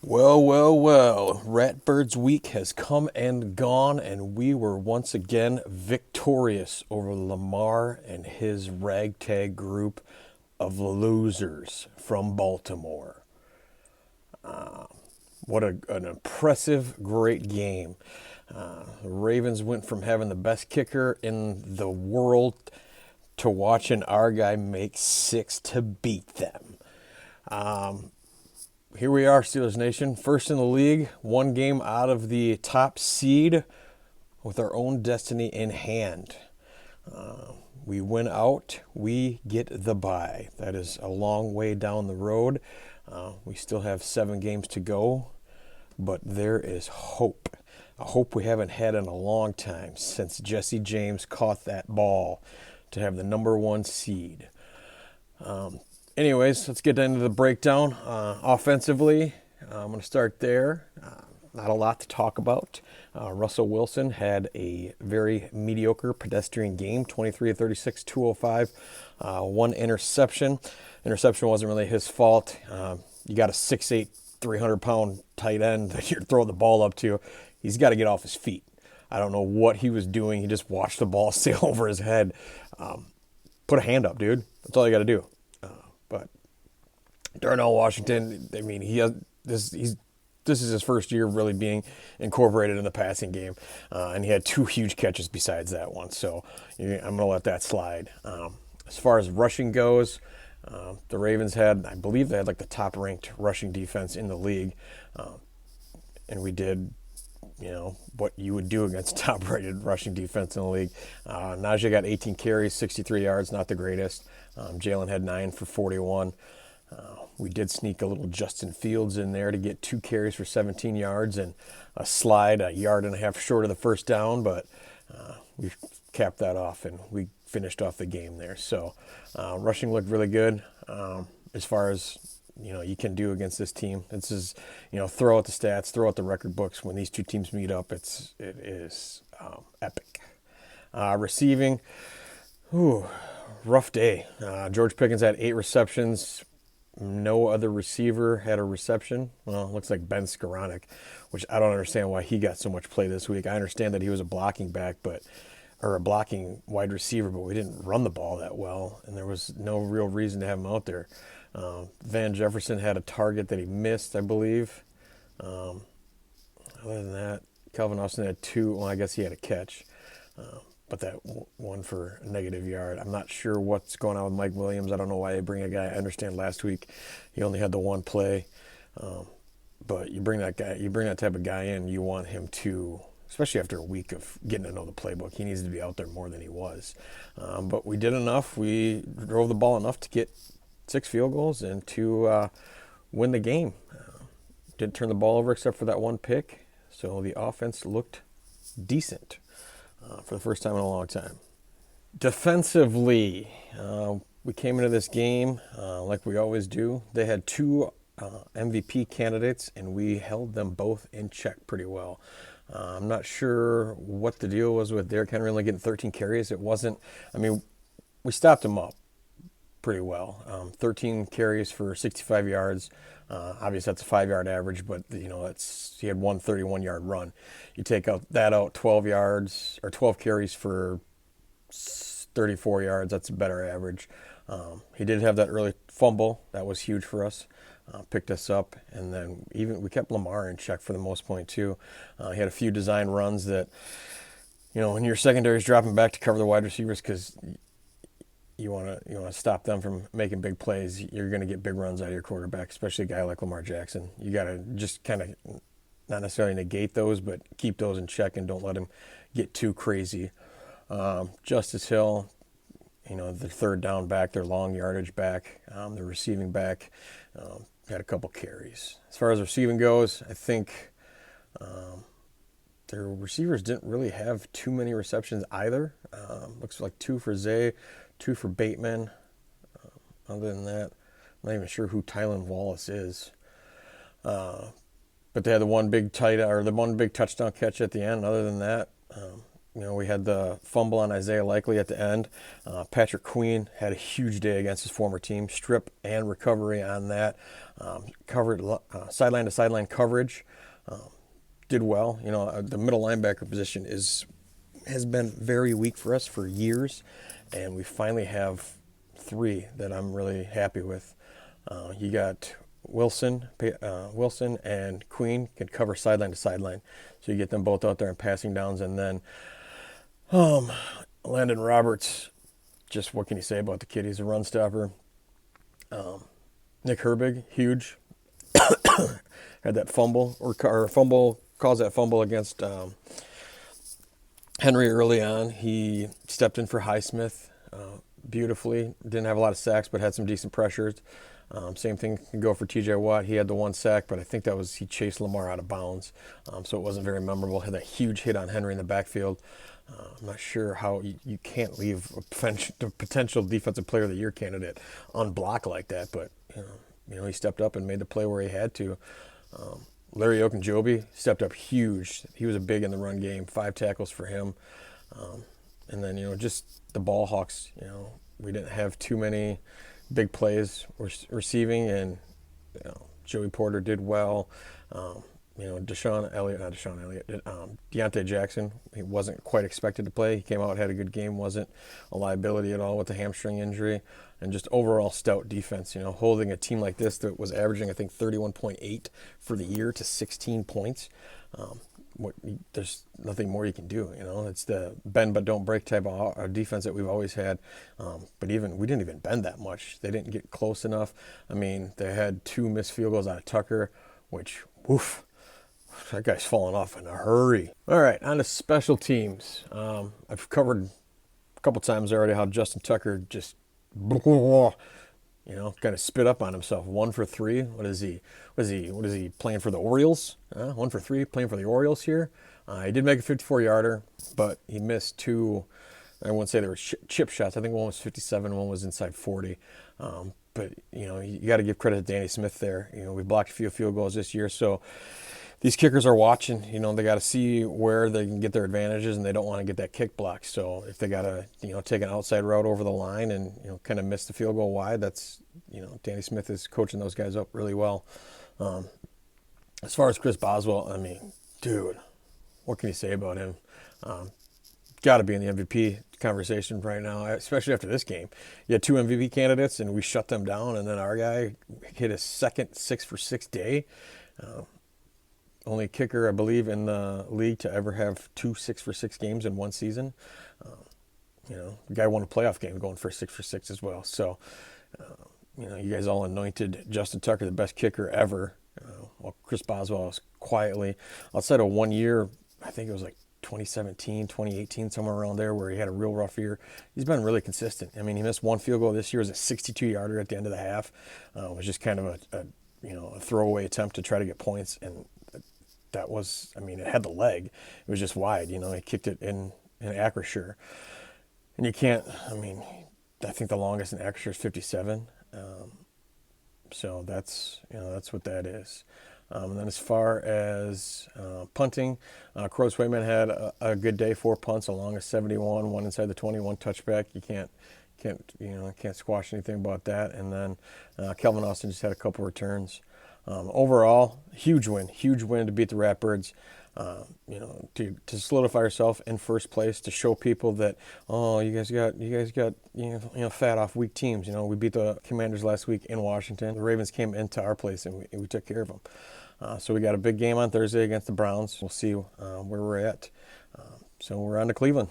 Well, well, well. Ratbird's week has come and gone, and we were once again victorious over Lamar and his ragtag group of losers from Baltimore. What an impressive, great game. The Ravens went from having the best kicker in the world to watching our guy make six to beat them. Here we are, Steelers Nation, first in the league, one game out of the top seed with our own destiny in hand. We win out, we get the bye. That is a long way down the road. We still have 7 games to go, but there is hope. A hope we haven't had in a long time since Jesse James caught that ball to have the number 1 seed. Anyways, let's get into the breakdown. Offensively, I'm going to start there. Not a lot to talk about. Russell Wilson had a very mediocre pedestrian game, 23 of 36, 205, 1 interception. Interception wasn't really his fault. You got a 6'8", 300-pound tight end that you're throwing the ball up to. He's got to get off his feet. I don't know what he was doing. He just watched the ball sail over his head. Put a hand up, dude. That's all you got to do. But Darnell Washington, I mean, he has this is his first year really being incorporated in the passing game, and he had 2 huge catches besides that one. So I'm going to let that slide. As far as rushing goes, the Ravens had, I believe, they had like the top-ranked rushing defense in the league, and we did, what you would do against top-rated rushing defense in the league. Najee got 18 carries, 63 yards, not the greatest. Jalen had 9 for 41. We did sneak a little Justin Fields in there to get 2 carries for 17 yards and a slide a yard and a half short of the first down, but we capped that off and we finished off the game there. So rushing looked really good as far as you can do against this team. This is throw out the stats, throw out the record books. When these two teams meet up, it is epic. Receiving, rough day. George Pickens had 8 receptions. No other receiver had a reception. Well, it looks like Ben Skoranek, which I don't understand why he got so much play this week. I understand that he was a blocking back, or a blocking wide receiver, but we didn't run the ball that well, and there was no real reason to have him out there. Van Jefferson had a target that he missed, I believe. Other than that, Calvin Austin had 2. Well, I guess he had a catch. But that one for a negative yard. I'm not sure what's going on with Mike Williams. I don't know why they bring a guy. I understand last week he only had the 1 play. But you bring that type of guy in, you want him to, especially after a week of getting to know the playbook, he needs to be out there more than he was. But we did enough. We drove the ball enough to get 6 field goals and to win the game. Didn't turn the ball over except for that 1 pick. So the offense looked decent. For the first time in a long time. Defensively, we came into this game like we always do. They had 2 MVP candidates, and we held them both in check pretty well. I'm not sure what the deal was with Derrick Henry only getting 13 carries. It wasn't, we stopped him up pretty well. 13 carries for 65 yards. Obviously, that's a 5-yard average, but he had 1 31-yard run. You take that out 12 yards or 12 carries for 34 yards. That's a better average. He did have that early fumble. That was huge for us. Picked us up, and then we kept Lamar in check for the most part too. He had a few design runs that, when your secondary is dropping back to cover the wide receivers because you want to stop them from making big plays. You're going to get big runs out of your quarterback, especially a guy like Lamar Jackson. You got to just kind of not necessarily negate those, but keep those in check and don't let him get too crazy. Justice Hill, the third down back, their long yardage back, their receiving back, had a couple carries. As far as receiving goes, I think their receivers didn't really have too many receptions either. Looks like 2 for Zay, 2 for Bateman. Other than that, I'm not even sure who Tylan Wallace is. But they had the one big touchdown catch at the end. Other than that, we had the fumble on Isaiah Likely at the end. Patrick Queen had a huge day against his former team, strip and recovery on that. Covered sideline to sideline coverage. Did well. The middle linebacker position has been very weak for us for years, and we finally have three that I'm really happy with. You got Wilson and Queen can cover sideline to sideline, so you get them both out there in passing downs, and then Landon Roberts. Just what can you say about the kid? He's a run stopper. Nick Herbig, huge. Had that fumble caused that fumble against Henry early on. He stepped in for Highsmith beautifully. Didn't have a lot of sacks, but had some decent pressures. Same thing can go for T.J. Watt. He had the one sack, but I think he chased Lamar out of bounds, so it wasn't very memorable. Had that huge hit on Henry in the backfield. I'm not sure how you can't leave a potential defensive player of the year candidate unblocked like that, but he stepped up and made the play where he had to. Larry Ogunjobi stepped up huge. He was a big in the run game. 5 tackles for him. And then, just the ball hawks, we didn't have too many big plays receiving, and Joey Porter did well. Deontay Jackson, he wasn't quite expected to play. He came out, had a good game, wasn't a liability at all with the hamstring injury, and just overall stout defense, holding a team like this that was averaging, I think, 31.8 for the year to 16 points. There's nothing more you can do. It's the bend but don't break type of defense that we've always had. But we didn't even bend that much. They didn't get close enough. I mean, they had 2 missed field goals out of Tucker, which, woof, that guy's falling off in a hurry. All right, on to special teams. I've covered a couple times already how Justin Tucker just, kind of spit up on himself. 1 for 3. What is he playing for the Orioles? 1 for 3 playing for the Orioles here. He did make a 54-yarder, but he missed 2. I wouldn't say they were chip shots. I think one was 57, one was inside 40. But you got to give credit to Danny Smith there. We blocked a few field goals this year, so these kickers are watching. They got to see where they can get their advantages, and they don't want to get that kick block. So if they got to, take an outside route over the line and kind of miss the field goal wide, that's Danny Smith is coaching those guys up really well. As far as Chris Boswell, I mean, dude, what can you say about him? Got to be in the MVP conversation right now, especially after this game. You had 2 MVP candidates, and we shut them down, and then our guy hit his second 6-for-6 day. Only kicker, I believe, in the league to ever have 2 6-for-6 games in one season. The guy won a playoff game going for 6-for-6 as well. So, you guys all anointed Justin Tucker the best kicker ever. While Chris Boswell was quietly, outside of 1 year, I think it was like 2017, 2018, somewhere around there, where he had a real rough year. He's been really consistent. I mean, he missed 1 field goal this year. It was a 62-yarder at the end of the half. It was just kind of a throwaway attempt to try to get points, and that was, it had the leg. It was just wide. He kicked it in Acrisure. And you can't, I think the longest in Acrisure is 57. So that's what that is. And then as far as punting, Crow Swayman had a good day, 4 punts, along a 71, 1 inside the 21 touchback. You can't squash anything about that. And then Kelvin Austin just had a couple returns. Overall, huge win to beat the Ratbirds. To solidify yourself in first place, to show people that, you guys got fat off weak teams. We beat the Commanders last week in Washington. The Ravens came into our place and we took care of them. So we got a big game on Thursday against the Browns. We'll see where we're at. So we're on to Cleveland.